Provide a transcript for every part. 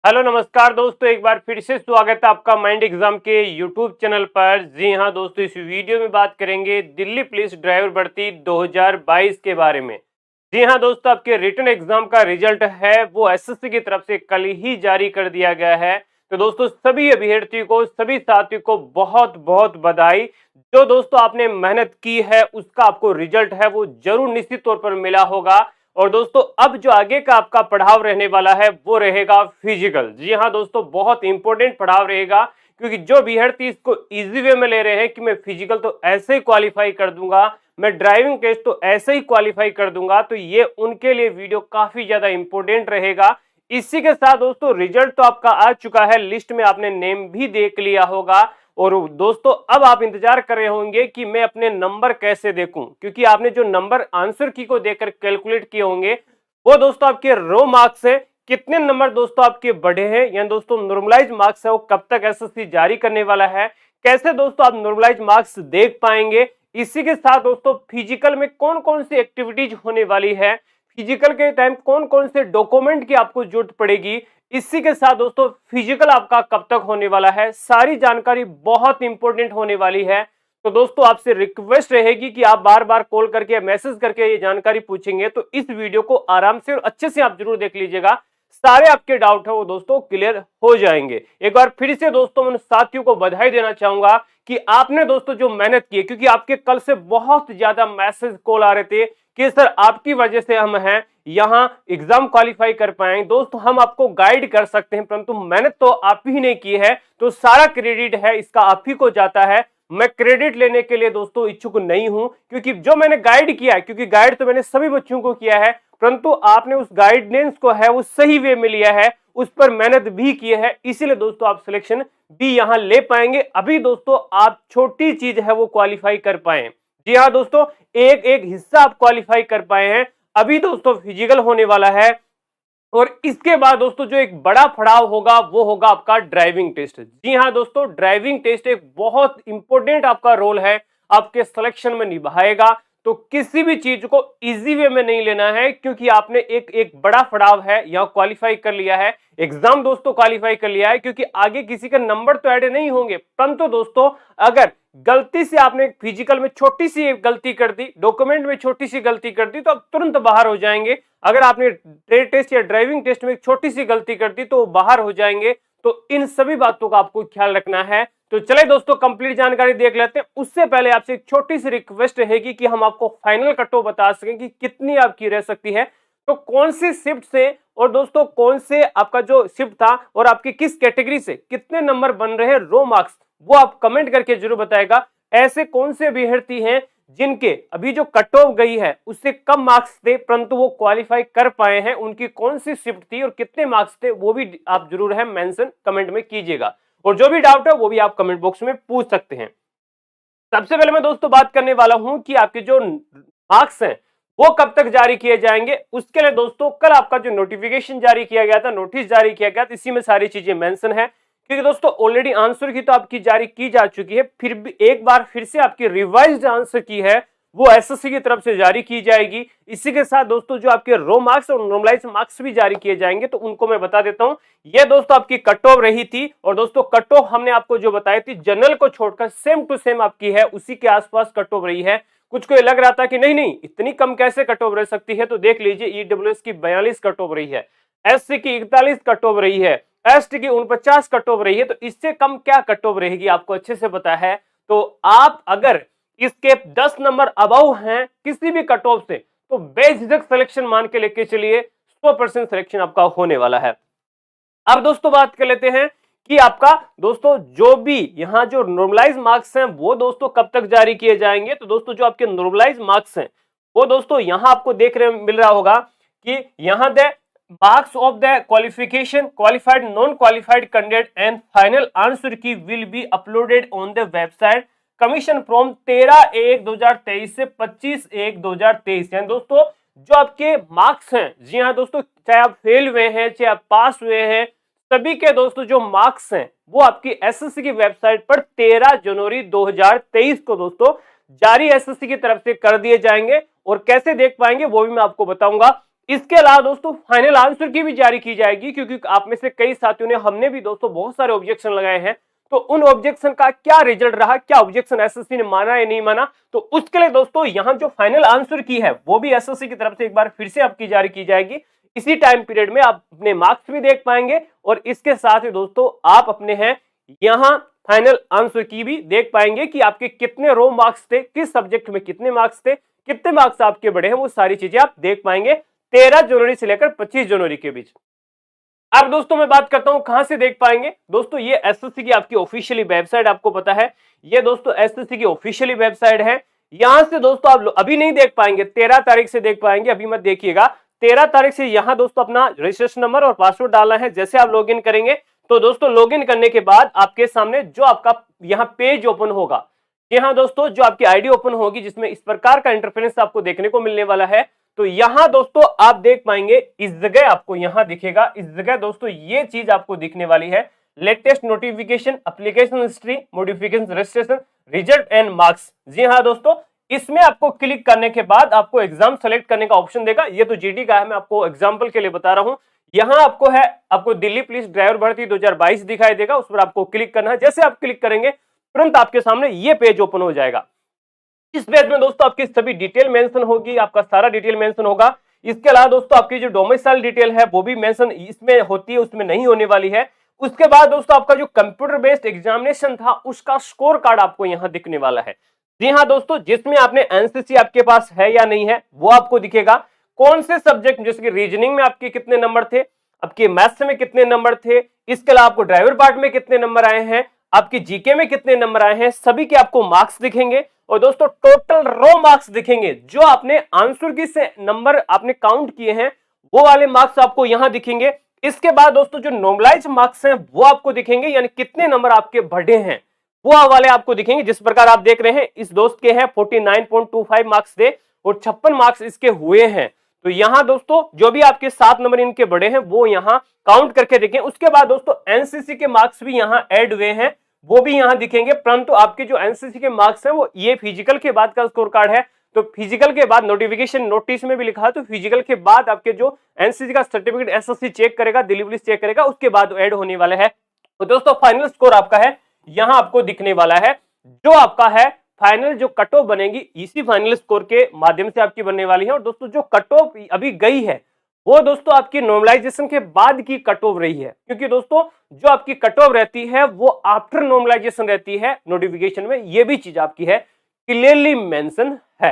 Hello नमस्कार दोस्तों, एक बार फिर से स्वागत है आपका माइंड एग्जाम के यूट्यूब चैनल पर। जी हां दोस्तों, इस वीडियो में बात करेंगे दिल्ली पुलिस ड्राइवर भर्ती 2022 के बारे में। जी हां दोस्तों, आपके रिटन एग्जाम का रिजल्ट है वो एसएससी की तरफ से कल ही जारी कर दिया गया है। तो दोस्तों सभी अभ्यर्थियों को, सभी साथियों को बहुत बहुत बधाई। जो दोस्तों आपने मेहनत की है उसका आपको रिजल्ट है वो जरूर निश्चित तौर पर मिला होगा। और दोस्तों अब जो आगे का आपका पढ़ाव रहने वाला है वो रहेगा फिजिकल। जी हाँ दोस्तों, बहुत इंपॉर्टेंट पढ़ाव रहेगा, क्योंकि जो अभ्यर्थी इसको इजी वे में ले रहे हैं कि मैं फिजिकल तो ऐसे ही क्वालिफाई कर दूंगा, मैं ड्राइविंग टेस्ट तो ऐसे ही क्वालिफाई कर दूंगा, तो ये उनके लिए वीडियो काफी ज्यादा इंपॉर्टेंट रहेगा। इसी के साथ दोस्तों रिजल्ट तो आपका आ चुका है, लिस्ट में आपने नेम भी देख लिया होगा। और दोस्तों अब आप इंतजार कर रहे होंगे कि मैं अपने नंबर कैसे देखूं, क्योंकि आपने जो नंबर आंसर की को देखकर कैलकुलेट किए होंगे वो दोस्तों आपके रो मार्क्स है। कितने नंबर दोस्तों आपके बढ़े हैं, यानी दोस्तों नॉर्मलाइज मार्क्स है वो कब तक एसएससी जारी करने वाला है, कैसे दोस्तों आप नॉर्मलाइज मार्क्स देख पाएंगे। इसी के साथ दोस्तों फिजिकल में कौन कौन सी एक्टिविटीज होने वाली है, फिजिकल के टाइम कौन कौन से डॉक्यूमेंट की आपको जरूरत पड़ेगी, इसी के साथ दोस्तों फिजिकल आपका कब तक होने वाला है, सारी जानकारी बहुत इंपॉर्टेंट होने वाली है। तो दोस्तों आपसे रिक्वेस्ट रहेगी कि आप बार बार कॉल करके मैसेज करके ये जानकारी पूछेंगे, तो इस वीडियो को आराम से और अच्छे से आप जरूर देख लीजिएगा। सारे आपके डाउट है वो दोस्तों क्लियर हो जाएंगे। एक बार फिर से दोस्तों उन साथियों को बधाई देना चाहूंगा कि आपने दोस्तों जो मेहनत की है, क्योंकि आपके कल से बहुत ज्यादा मैसेज कॉल आ रहे थे कि सर आपकी वजह से हम हैं यहां एग्जाम क्वालिफाई कर पाए। दोस्तों हम आपको गाइड कर सकते हैं, परंतु मेहनत तो आप ही ने की है, तो सारा क्रेडिट है इसका आप ही को जाता है। मैं क्रेडिट लेने के लिए दोस्तों इच्छुक नहीं हूं, क्योंकि जो मैंने गाइड किया है, क्योंकि गाइड तो मैंने सभी बच्चों को किया है, परंतु आपने उस गाइडेंस को है वो सही वे में लिया है, उस पर मेहनत भी की है, इसीलिए दोस्तों आप सिलेक्शन भी यहां ले पाएंगे। अभी दोस्तों आप छोटी चीज है वो क्वालिफाई कर पाए। जी हाँ दोस्तों, एक एक हिस्सा आप क्वालिफाई कर पाए हैं। अभी दोस्तों फिजिकल होने वाला है, और इसके बाद दोस्तों जो एक बड़ा पड़ाव होगा वो होगा आपका ड्राइविंग टेस्ट। जी हाँ दोस्तों, ड्राइविंग टेस्ट एक बहुत इंपॉर्टेंट आपका रोल है, आपके सिलेक्शन में निभाएगा। तो किसी भी चीज को इजी वे में नहीं लेना है, क्योंकि आपने एक एक बड़ा पड़ाव है यहाँ क्वालिफाई कर लिया है, एग्जाम दोस्तों क्वालिफाई कर लिया है, क्योंकि आगे किसी का नंबर तो ऐड नहीं होंगे, परंतु दोस्तों अगर गलती से आपने फिजिकल में छोटी सी गलती कर दी, डॉक्यूमेंट में छोटी सी गलती कर दी, तो आप तुरंत बाहर हो जाएंगे। अगर आपने ट्रेड टेस्ट या ड्राइविंग टेस्ट में एक छोटी सी गलती कर दी तो बाहर हो जाएंगे। तो इन सभी बातों का आपको ख्याल रखना है। तो चले दोस्तों कंप्लीट जानकारी देख लेते हैं। उससे पहले आपसे एक छोटी सी रिक्वेस्ट रहेगी कि हम आपको फाइनल कट ऑफ बता सकें कि कितनी आपकी रह सकती है, तो कौन सी शिफ्ट से, और दोस्तों कौन से आपका जो शिफ्ट था और आपकी किस कैटेगरी से कितने नंबर बन रहे हैं रो मार्क्स, वो आप कमेंट करके जरूर बताएगा। ऐसे कौन से अभ्यर्थी हैं जिनके अभी जो कट ऑफ गई है उससे कम मार्क्स थे परंतु वो क्वालिफाई कर पाए हैं, उनकी कौन सी शिफ्ट थी और कितने मार्क्स थे, वो भी आप जरूर है मेंशन कमेंट में कीजिएगा। और जो भी डाउट है वो भी आप कमेंट बॉक्स में पूछ सकते हैं। सबसे पहले मैं दोस्तों बात करने वाला हूं कि आपके जो मार्क्स हैं वो कब तक जारी किए जाएंगे। उसके लिए दोस्तों कल आपका जो नोटिफिकेशन जारी किया गया था, नोटिस जारी किया गया था, इसी में सारी चीजें मेंशन है। क्योंकि दोस्तों ऑलरेडी आंसर की तो आपकी जारी की जा चुकी है, फिर भी एक बार फिर से आपकी रिवाइज्ड आंसर की है वो एसएससी की तरफ से जारी की जाएगी। इसी के साथ दोस्तों जो आपके रो मार्क्स और नॉर्मलाइज मार्क्स भी जारी किए जाएंगे, तो उनको मैं बता देता हूं। ये दोस्तों आपकी कट ऑफ रही थी, और दोस्तों कट ऑफ हमने आपको जो बताई थी जनरल को छोड़कर सेम टू सेम आपकी है, उसी के आसपास कट ऑफ रही है। कुछ को लग रहा था कि नहीं नहीं इतनी कम कैसे कट ऑफ रह सकती है, तो देख लीजिए ईडब्ल्यूएस की 42 कट ऑफ रही है, एससी की 41 कट ऑफ रही है, एसटी की 49 कट ऑफ रही है। तो इससे कम क्या कट ऑफ रहेगी आपको अच्छे से पता है। तो आप अगर इसके 10 नंबर अबव हैं किसी भी कट ऑफ से, तो बेझिझक सिलेक्शन मान के लेके चलिए, 100% सिलेक्शन आपका होने वाला है। अब दोस्तों बात कर लेते हैं कि आपका दोस्तों जो भी यहां जो नॉर्मलाइज मार्क्स हैं वो दोस्तों कब तक जारी किए जाएंगे। तो दोस्तों जो आपके नॉर्मलाइज मार्क्स हैं वो दोस्तों यहां आपको देख रहे मिल रहा होगा कि यहां the marks of the qualification qualified non qualified candidate and final answer key will be uploaded on the website commission from 13/1/2023 से 25/1/2023। यानी दोस्तों जो आपके मार्क्स हैं, जी हाँ दोस्तों, चाहे आप फेल हुए हैं चाहे आप पास हुए हैं, सभी के दोस्तों जो मार्क्स हैं वो आपकी एसएससी की वेबसाइट पर 13 जनवरी 2023 को दोस्तों जारी एसएससी की तरफ से कर दिए जाएंगे। और कैसे देख पाएंगे वो भी मैं आपको बताऊंगा। इसके अलावा दोस्तों फाइनल आंसर की भी जारी की जाएगी, क्योंकि आप में से कई साथियों ने, हमने भी दोस्तों बहुत सारे ऑब्जेक्शन लगाए हैं, तो उन ऑब्जेक्शन का क्या रिजल्ट रहा, क्या ऑब्जेक्शन एसएससी ने माना या नहीं माना, तो उसके लिए दोस्तों यहां जो फाइनल आंसर की है वो भी एसएससी की तरफ से एक बार फिर से आपकी जारी की जाएगी। इसी टाइम पीरियड में आप अपने मार्क्स भी देख पाएंगे और इसके साथ ही दोस्तों आप अपने हैं यहां फाइनल आंसर की भी देख पाएंगे कि आपके कितने रो मार्क्स थे, किस सब्जेक्ट में कितने मार्क्स थे, कितने मार्क्स आपके बढ़े हैं, वो सारी चीजें आप देख पाएंगे 13 जनवरी से लेकर 25 जनवरी के बीच। अब दोस्तों मैं बात करता हूं कहां से देख पाएंगे। दोस्तों ये एसएससी की आपकी ऑफिशियली वेबसाइट, आपको पता है ये दोस्तों एसएससी की ऑफिशियली वेबसाइट है। यहां से दोस्तों आप अभी नहीं देख पाएंगे, 13 तारीख से देख पाएंगे, अभी मत देखिएगा। 13 तारीख से यहां दोस्तों अपना रजिस्ट्रेशन नंबर और पासवर्ड डालना है। जैसे आप लॉगिन करेंगे तो दोस्तों लॉगिन करने के बाद आपके सामने जो आपका यहां पेज ओपन होगा, यहां दोस्तों जो आपकी आईडी ओपन होगी जिसमें इस प्रकार का इंटरफेरेंस आपको देखने को मिलने वाला है, तो यहां दोस्तों आप देख पाएंगे इस जगह आपको यहां दिखेगा, इस जगह दोस्तों ये चीज आपको दिखने वाली है, latest notification, application history, modification, registration, result and marks. जी हाँ दोस्तों, इसमें आपको क्लिक करने के बाद आपको एग्जाम सेलेक्ट करने का ऑप्शन देगा। ये तो जीडी का है, मैं आपको एग्जाम्पल के लिए बता रहा हूं। यहां आपको है, आपको दिल्ली पुलिस ड्राइवर भर्ती 2022 दिखाई देगा, उस पर आपको क्लिक करना है। जैसे आप क्लिक करेंगे तुरंत आपके सामने ये पेज ओपन हो जाएगा। इस पेज में दोस्तों आपकी सभी डिटेल मेंशन होगी, आपका सारा डिटेल मेंशन होगा। इसके अलावा दोस्तों आपकी जो डोमिसाइल डिटेल है वो भी मेंशन इसमें होती है, उसमें नहीं होने वाली है। उसके बाद दोस्तों आपका जो कंप्यूटर बेस्ड एग्जामिनेशन था उसका स्कोर कार्ड आपको यहां दिखने वाला है। जी हाँ दोस्तों, जिसमें आपने एनसीसी आपके पास है या नहीं है वो आपको दिखेगा। कौन से सब्जेक्ट, जैसे कि रीजनिंग में आपके कितने नंबर थे, आपके मैथ्स में कितने नंबर थे, इसके अलावा आपको ड्राइवर पार्ट में कितने नंबर आए हैं, आपके जीके में कितने नंबर आए हैं, सभी के आपको मार्क्स दिखेंगे। और दोस्तों टोटल रो मार्क्स दिखेंगे, जो आपने आंसर की से नंबर आपने काउंट किए हैं वो वाले मार्क्स आपको यहां दिखेंगे। इसके बाद दोस्तों जो नॉर्मलाइज मार्क्स हैं वो आपको दिखेंगे, यानी कितने नंबर आपके बढ़े हैं वो वाले आपको दिखेंगे। जिस प्रकार आप देख रहे हैं इस दोस्त के हैं 49.25 मार्क्स थे और 56 मार्क्स इसके हुए हैं। तो यहां दोस्तों जो भी आपके 7 नंबर इनके बढ़े हैं वो यहां काउंट करके देखें। उसके बाद दोस्तों एनसीसी के मार्क्स भी यहां ऐड हुए हैं, वो भी यहां दिखेंगे। परंतु आपके जो एनसीसी के मार्क्स हैं वो ये फिजिकल के बाद का स्कोर कार्ड है, तो फिजिकल के बाद नोटिफिकेशन नोटिस में भी लिखा है, तो फिजिकल के बाद आपके जो एनसीसी का सर्टिफिकेट एसएससी चेक करेगा, दिल्ली पुलिस चेक करेगा, उसके बाद ऐड होने वाला है। तो दोस्तों फाइनल स्कोर आपका है यहां आपको दिखने वाला है। जो आपका है फाइनल जो कट ऑफ बनेगी इसी फाइनल स्कोर के माध्यम से आपकी बनने वाली है। और दोस्तों जो कट ऑफ अभी गई है वो दोस्तों आपकी नॉर्मलाइजेशन के बाद की कट ऑफ रही है, क्योंकि दोस्तों जो आपकी कट ऑफ रहती है वो आफ्टर नॉर्मलाइजेशन रहती है नोटिफिकेशन में, ये भी चीज आपकी है क्लियरली मेंशन है।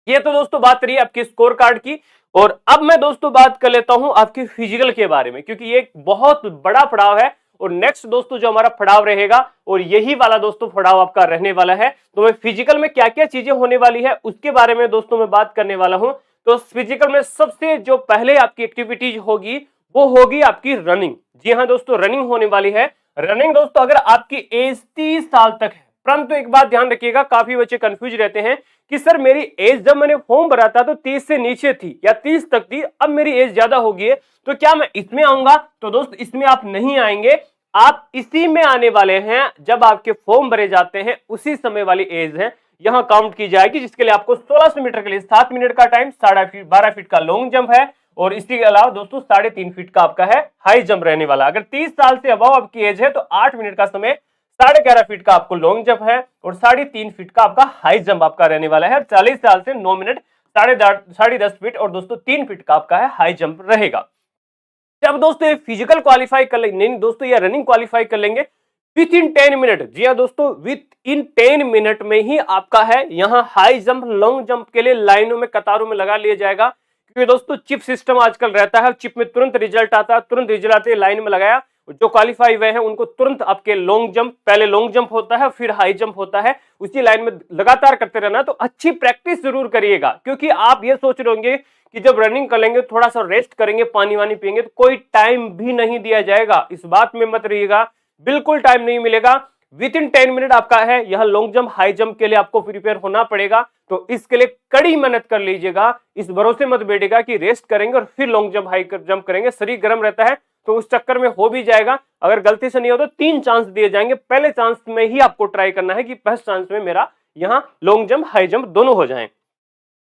ये तो दोस्तों बात रही आपके स्कोर कार्ड की। और अब मैं दोस्तों बात कर लेता हूं आपके फिजिकल के बारे में, क्योंकि ये एक बहुत बड़ा पड़ाव है और नेक्स्ट दोस्तों जो हमारा पड़ाव रहेगा और यही वाला दोस्तों पड़ाव आपका रहने वाला है। तो मैं फिजिकल में क्या क्या चीजें होने वाली है उसके बारे में दोस्तों मैं बात करने वाला हूं। तो फिजिकल में सबसे जो पहले आपकी एक्टिविटीज होगी वो होगी आपकी रनिंग। जी हाँ दोस्तों, रनिंग होने वाली है। रनिंग दोस्तों अगर आपकी एज 30 साल तक है, परंतु एक बात ध्यान रखिएगा, काफी बच्चे कंफ्यूज रहते हैं कि सर मेरी एज जब मैंने फॉर्म भरा था तो 30 से नीचे थी या 30 तक थी, अब मेरी एज ज्यादा हो गई है तो क्या मैं इसमें आऊंगा? तो दोस्त इसमें आप नहीं आएंगे, आप इसी में आने वाले हैं जब आपके फॉर्म भरे जाते हैं, उसी समय वाली एज है यहां काउंट की जाएगी, जिसके लिए आपको 1600 मीटर के लिए 7 मिनट का टाइम, 12.5 फीट का लॉन्ग जंप है और इसके अलावा दोस्तों 3.5 फीट का आपका है हाई जंप रहने वाला। अगर 30 साल से अबव आपकी एज है तो 8 मिनट का समय, 11.5 फीट का आपको लॉन्ग जंप है और 3.5 फीट का आपका हाई जंप आपका रहने वाला है। 40 साल से 9 मिनट 10.5 फीट और दोस्तों 3 फीट का आपका है हाई जंप रहेगा। जब दोस्तों ये फिजिकल क्वालिफाई कर लेंगे, नहीं दोस्तों ये रनिंग क्वालिफाई कर लेंगे विथ इन 10 मिनट। जी हाँ दोस्तों, विथ इन 10 मिनट में ही आपका है यहाँ हाई जंप लॉन्ग जंप के लिए लाइनों में कतारों में लगा लिया जाएगा, क्योंकि दोस्तों चिप सिस्टम आजकल रहता है, चिप में तुरंत रिजल्ट आता है, तुरंत रिजल्ट आते लाइन में लगाया, जो क्वालिफाई हुए हैं उनको तुरंत आपके लॉन्ग जंप, पहले लॉन्ग जंप होता है फिर हाई जंप होता है, उसी लाइन में लगातार करते रहना। तो अच्छी प्रैक्टिस जरूर करिएगा, क्योंकि आप ये सोच रहे होंगे कि जब रनिंग कर लेंगे थोड़ा सा रेस्ट करेंगे, पानी वानी पिएंगे, तो कोई टाइम भी नहीं दिया जाएगा, इस बात में मत रहिएगा, बिल्कुल टाइम नहीं मिलेगा। विद इन 10 मिनट आपका है यह लॉन्ग जंप हाई जंप के लिए आपको प्रिपेयर होना पड़ेगा, तो इसके लिए कड़ी मेहनत कर लीजिएगा। इस भरोसे मत बैठेगा कि रेस्ट करेंगे और फिर लॉन्ग जंप हाई जंप करेंगे, शरीर गर्म रहता है तो उस चक्कर में हो भी जाएगा। अगर गलती से नहीं हो तो 3 चांस दिए जाएंगे, पहले चांस में ही आपको ट्राई करना है कि फर्स्ट चांस में मेरा यहाँ लॉन्ग जंप हाई जंप दोनों हो जाएं।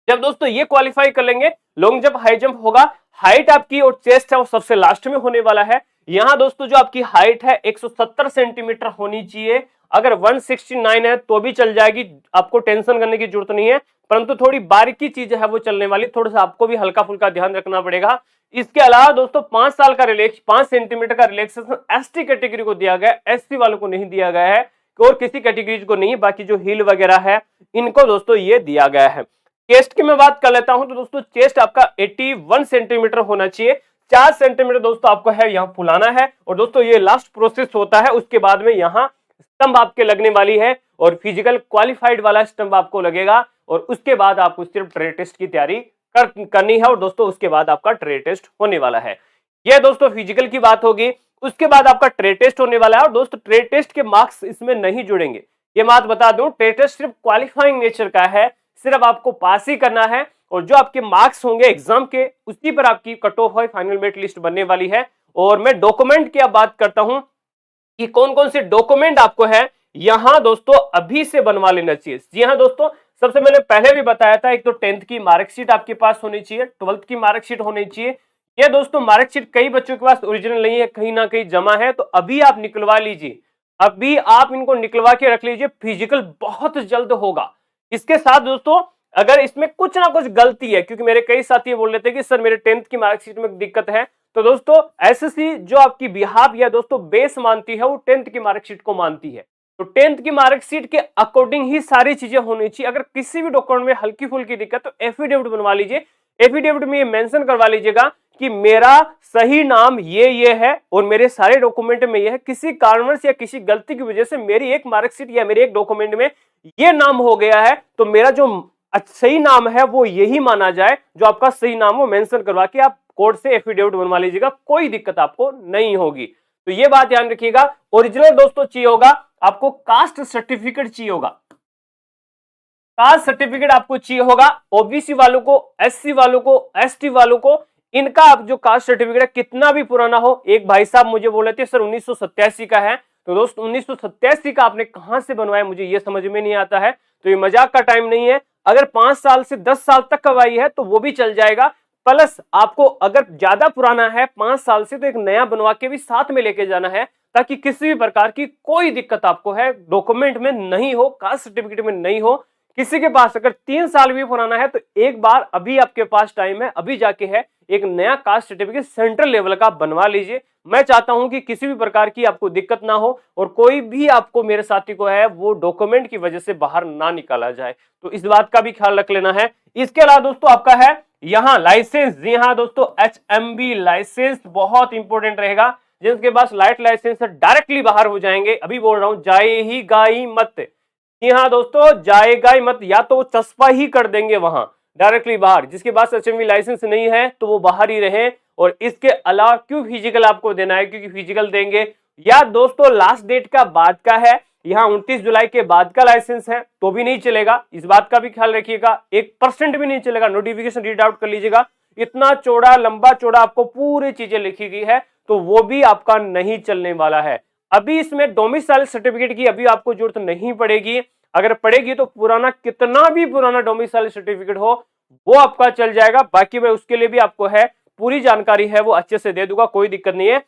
जब दोस्तों ये क्वालिफाई कर लेंगे, लॉन्ग जंप हाई जंप होगा, हाइट आपकी और चेस्ट है वो सबसे लास्ट में होने वाला है। यहां दोस्तों जो आपकी हाइट है 170 सेंटीमीटर होनी चाहिए। अगर 169 है तो भी चल जाएगी, आपको टेंशन करने की जरूरत नहीं है, परंतु थोड़ी बारीकी चीज है वो चलने वाली, थोड़ा सा आपको भी हल्का फुल्का ध्यान रखना पड़ेगा। इसके अलावा दोस्तों 5 साल का रिलैक्स 5 सेंटीमीटर का रिलैक्सेशन एसटी कैटेगरी को दिया गया, एससी वालों को नहीं दिया गया है, और किसी कैटेगरीज को नहीं, बाकी जो हिल वगैरह है इनको दोस्तों ये दिया गया है। चेस्ट की मैं बात कर लेता हूं तो दोस्तों चेस्ट आपका 81 सेंटीमीटर होना चाहिए। 4 सेंटीमीटर दोस्तों आपको है यहाँ फुलाना है, और दोस्तों ये लास्ट प्रोसेस होता है, उसके बाद में यहाँ स्टंप आपके लगने वाली है और फिजिकल क्वालिफाइड वाला स्टंप आपको लगेगा, और उसके बाद आपको सिर्फ ट्रेड टेस्ट की तैयारी करनी है, और दोस्तों उसके बाद आपका ट्रेड टेस्ट होने वाला है। यह दोस्तों फिजिकल की बात होगी। उसके बाद आपका ट्रेड टेस्ट होने वाला है, और दोस्तों ट्रेड टेस्ट के मार्क्स इसमें नहीं जुड़ेंगे, ये बात बता दूं, ट्रेड टेस्ट सिर्फ क्वालिफाइंग नेचर का है, सिर्फ आपको पास ही करना है, और जो आपके मार्क्स होंगे एग्जाम के उसी पर आपकी कट ऑफ है, फाइनल मेरिट लिस्ट बनने वाली है। और मैं डॉक्यूमेंट की अब बात करता हूं कि कौन कौन से डॉक्यूमेंट आपको है यहां दोस्तों अभी से बनवा लेना चाहिए। जी हाँ दोस्तों, सबसे मैंने पहले भी बताया था, एक तो 10th की मार्कशीट आपके पास होनी चाहिए, 12th की मार्कशीट होनी चाहिए। ये दोस्तों मार्कशीट कई बच्चों के पास ओरिजिनल नहीं है, कहीं ना कहीं जमा है, तो अभी आप निकलवा लीजिए, अभी आप इनको निकलवा के रख लीजिए, फिजिकल बहुत जल्द होगा। इसके साथ दोस्तों अगर इसमें कुछ ना कुछ गलती है, क्योंकि मेरे कई साथी बोल रहे थे कि सर मेरे 10th की मार्कशीट में दिक्कत है, तो दोस्तों एसएससी जो आपकी बिहाफ या दोस्तों बेस मानती है वो 10th की मार्कशीट को मानती है, तो 10th की मार्कशीट के अकॉर्डिंग ही सारी चीजें होनी चाहिए। अगर किसी भी डॉक्यूमेंट में हल्की फुल्की दिक्कत तो एफिडेविट बनवा लीजिए, एफिडेविट में ये मेंशन करवा लीजिएगा कि मेरा सही नाम ये है और मेरे सारे डॉक्यूमेंट में ये है, किसी कारणवश या किसी गलती की वजह से मेरी एक मार्कशीट या मेरे एक डॉक्यूमेंट में ये नाम हो गया है, तो मेरा जो सही नाम है वो यही माना जाए, जो आपका सही नाम वो मेंशन करवा के आप कोर्ट से एफिडेविट बनवा लीजिएगा, कोई दिक्कत आपको नहीं होगी। तो ये बात ध्यान रखिएगा। ओरिजिनल दोस्तों चाहिए होगा, आपको कास्ट सर्टिफिकेट चाहिए होगा, कास्ट सर्टिफिकेट आपको चाहिए होगा, ओबीसी वालों को, एससी वालों को, एसटी वालों को, इनका आप जो कास्ट सर्टिफिकेट है कितना भी पुराना हो। एक भाई साहब मुझे बोले थे सर 1987 का है, तो दोस्तों 1987 का आपने कहां से बनवाया, मुझे ये समझ में नहीं आता है, तो ये मजाक का टाइम नहीं है। अगर 5 साल से 10 साल तक करवाई है तो वो भी चल जाएगा, प्लस आपको अगर ज्यादा पुराना है 5 साल से तो एक नया बनवा के भी साथ में लेके जाना है, ताकि किसी भी प्रकार की कोई दिक्कत आपको है डॉक्यूमेंट में नहीं हो, कास्ट सर्टिफिकेट में नहीं हो। किसी के पास अगर 3 साल भी पुराना है तो एक बार अभी आपके पास टाइम है, अभी जाके है एक नया कास्ट सर्टिफिकेट सेंट्रल लेवल का बनवा लीजिए। मैं चाहता हूं कि किसी भी प्रकार की आपको दिक्कत ना हो और कोई भी आपको मेरे साथी को है वो डॉक्यूमेंट की वजह से बाहर ना निकाला जाए, तो इस बात का भी ख्याल रख लेना है। इसके अलावा दोस्तों आपका है यहाँ लाइसेंस। जी हाँ दोस्तों, HMB लाइसेंस बहुत इंपॉर्टेंट रहेगा। जिनके पास लाइट लाइसेंस है डायरेक्टली बाहर हो जाएंगे, अभी बोल रहा हूं जाएगा ही मत। जी हाँ दोस्तों, जाएगा ही मत, या तो वो चस्पा ही कर देंगे वहां डायरेक्टली बाहर। जिसके पास HMB लाइसेंस नहीं है तो वो बाहर ही रहे। और इसके अलावा क्यों फिजिकल आपको देना है, क्योंकि फिजिकल देंगे या दोस्तों लास्ट डेट का बाद का है, यहाँ 29 जुलाई के बाद का लाइसेंस है तो भी नहीं चलेगा, इस बात का भी ख्याल रखिएगा। 1% भी नहीं चलेगा, नोटिफिकेशन रीड आउट कर लीजिएगा, इतना चौड़ा लंबा चौड़ा आपको पूरी चीजें लिखी गई है, तो वो भी आपका नहीं चलने वाला है। अभी इसमें डोमिसाइल सर्टिफिकेट की अभी आपको जरूरत नहीं पड़ेगी, अगर पड़ेगी तो पुराना कितना भी पुराना डोमिसाइल सर्टिफिकेट हो वो आपका चल जाएगा। बाकी मैं उसके लिए भी आपको है पूरी जानकारी है वो अच्छे से दे दूंगा, कोई दिक्कत नहीं है।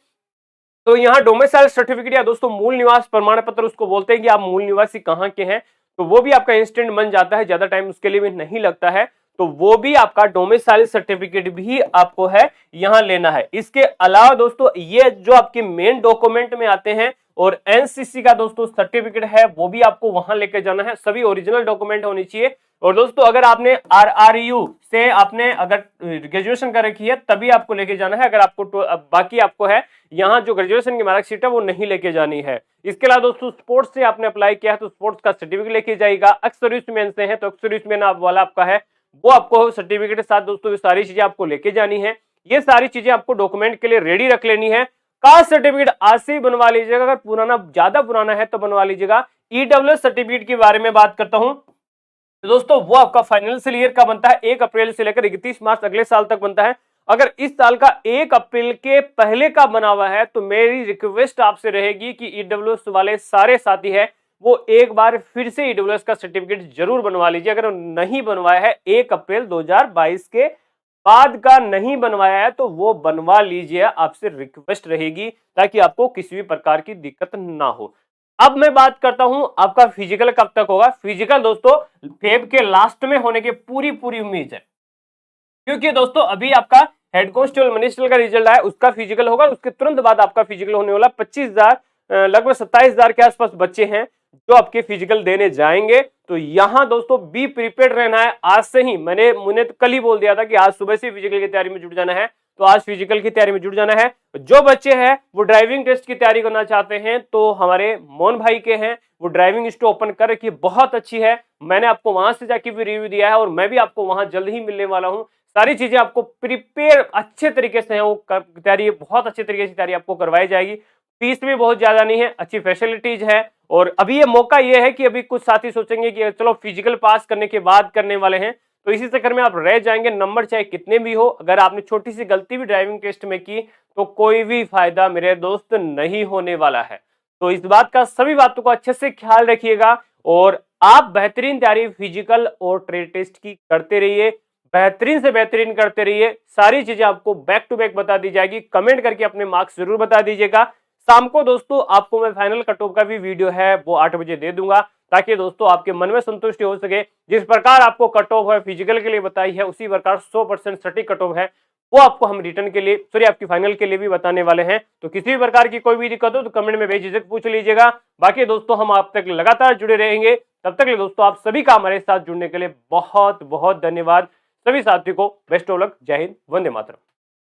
तो यहाँ डोमिसाइल सर्टिफिकेट या दोस्तों मूल निवास प्रमाण पत्र उसको बोलते हैं कि आप मूल निवासी कहाँ के हैं, तो वो भी आपका इंस्टेंट बन जाता है, ज्यादा टाइम उसके लिए भी नहीं लगता है, तो वो भी आपका डोमिसाइल सर्टिफिकेट भी आपको है यहाँ लेना है। इसके अलावा दोस्तों ये जो आपके मेन डॉक्यूमेंट में आते हैं और एनसीसी का दोस्तों सर्टिफिकेट है वो भी आपको वहां लेके जाना है, सभी ओरिजिनल डॉक्यूमेंट होनी चाहिए। और दोस्तों अगर आपने RRU से आपने अगर ग्रेजुएशन कर रखी है तभी आपको लेके जाना है, अगर आपको बाकी आपको है यहाँ जो ग्रेजुएशन की मार्कशीट है वो नहीं लेके जानी है। इसके अलावा दोस्तों स्पोर्ट्स से आपने अप्लाई किया है तो स्पोर्ट्स का सर्टिफिकेट लेके जाएगा। एक्स सर्विसमैन से है तो एक्स सर्विसमैन वाला आपका है वो आपको सर्टिफिकेट के साथ दोस्तों ये सारी चीजें आपको लेके जानी है। ये सारी चीजें आपको डॉक्यूमेंट के लिए रेडी रख लेनी है। कास्ट सर्टिफिकेट आज से ही बनवा लीजिएगा, अगर पुराना ज्यादा पुराना है तो बनवा लीजिएगा। EWS सर्टिफिकेट के बारे में बात करता हूं तो दोस्तों वो आपका फाइनेंशियल ईयर का बनता है 1 अप्रैल से लेकर 31 मार्च अगले साल तक बनता है। अगर इस साल का 1 अप्रैल के पहले का बना हुआ है तो मेरी रिक्वेस्ट आपसे रहेगी कि EWS वाले सारे साथी है वो एक बार फिर से ईडब्ल्यूएस का सर्टिफिकेट जरूर बनवा लीजिए। अगर नहीं बनवाया है 1 अप्रैल 2022 के बाद का नहीं बनवाया है तो वो बनवा लीजिए, आपसे रिक्वेस्ट रहेगी, ताकि आपको किसी भी प्रकार की दिक्कत ना हो। अब मैं बात करता हूं आपका फिजिकल कब तक होगा। फिजिकल दोस्तों फेब के लास्ट में होने की पूरी उम्मीद है, क्योंकि दोस्तों अभी आपका हेड कांस्टेबल मिनिस्ट्रियल का रिजल्ट आया, उसका फिजिकल होगा, उसके तुरंत बाद आपका फिजिकल होने वाला। 25,000 लगभग 27,000 के आसपास बच्चे हैं जो आपके फिजिकल देने जाएंगे। तो यहां दोस्तों बी प्रिपेयर्ड रहना है आज से ही। मुझे तो कल ही बोल दिया था कि आज सुबह से फिजिकल की तैयारी में जुट जाना है, तो आज फिजिकल की तैयारी में जुट जाना है। जो बच्चे हैं वो ड्राइविंग टेस्ट की तैयारी करना चाहते हैं तो हमारे मोहन भाई के हैं, वो ड्राइविंग स्टोर ओपन कर रखी है, बहुत अच्छी है। मैंने आपको वहां से जाके भी रिव्यू दिया है और मैं भी आपको वहां जल्द ही मिलने वाला हूं। सारी चीजें आपको प्रिपेयर अच्छे तरीके से है, वो तैयारी बहुत अच्छे तरीके से तैयारी आपको करवाई जाएगी। फीस भी बहुत ज्यादा नहीं है, अच्छी फैसिलिटीज है। और अभी ये मौका ये है कि अभी कुछ साथी सोचेंगे कि चलो फिजिकल पास करने के बाद करने वाले हैं, तो इसी चक्कर में आप रह जाएंगे। नंबर चाहे कितने भी हो, अगर आपने छोटी सी गलती भी ड्राइविंग टेस्ट में की तो कोई भी फायदा मेरे दोस्त नहीं होने वाला है। तो इस बात का सभी बातों को अच्छे से ख्याल रखिएगा और आप बेहतरीन तैयारी फिजिकल और ट्रेड टेस्ट की करते रहिए, बेहतरीन से बेहतरीन करते रहिए। सारी चीजें आपको बैक टू बैक बता दी जाएगी। कमेंट करके अपने मार्क्स जरूर बता दीजिएगा। शाम को दोस्तों आपको मैं फाइनल कट ऑफ का भी वीडियो है वो 8 बजे दे दूंगा, ताकि दोस्तों आपके मन में संतुष्टि हो सके। जिस प्रकार आपको कट ऑफ है फिजिकल के लिए बताई है, उसी प्रकार 100% सटीक कट ऑफ है वो आपको हम रिटर्न के लिए, सॉरी आपकी फाइनल के लिए भी बताने वाले हैं। तो किसी भी प्रकार की कोई भी दिक्कत हो तो कमेंट में बेझिझक पूछ लीजिएगा। बाकी दोस्तों हम आप तक लगातार जुड़े रहेंगे। तब तक के लिए दोस्तों आप सभी का हमारे साथ जुड़ने के लिए बहुत बहुत धन्यवाद। सभी साथियों को बेस्ट ऑफ लक। जय हिंद, वंदे मातरम।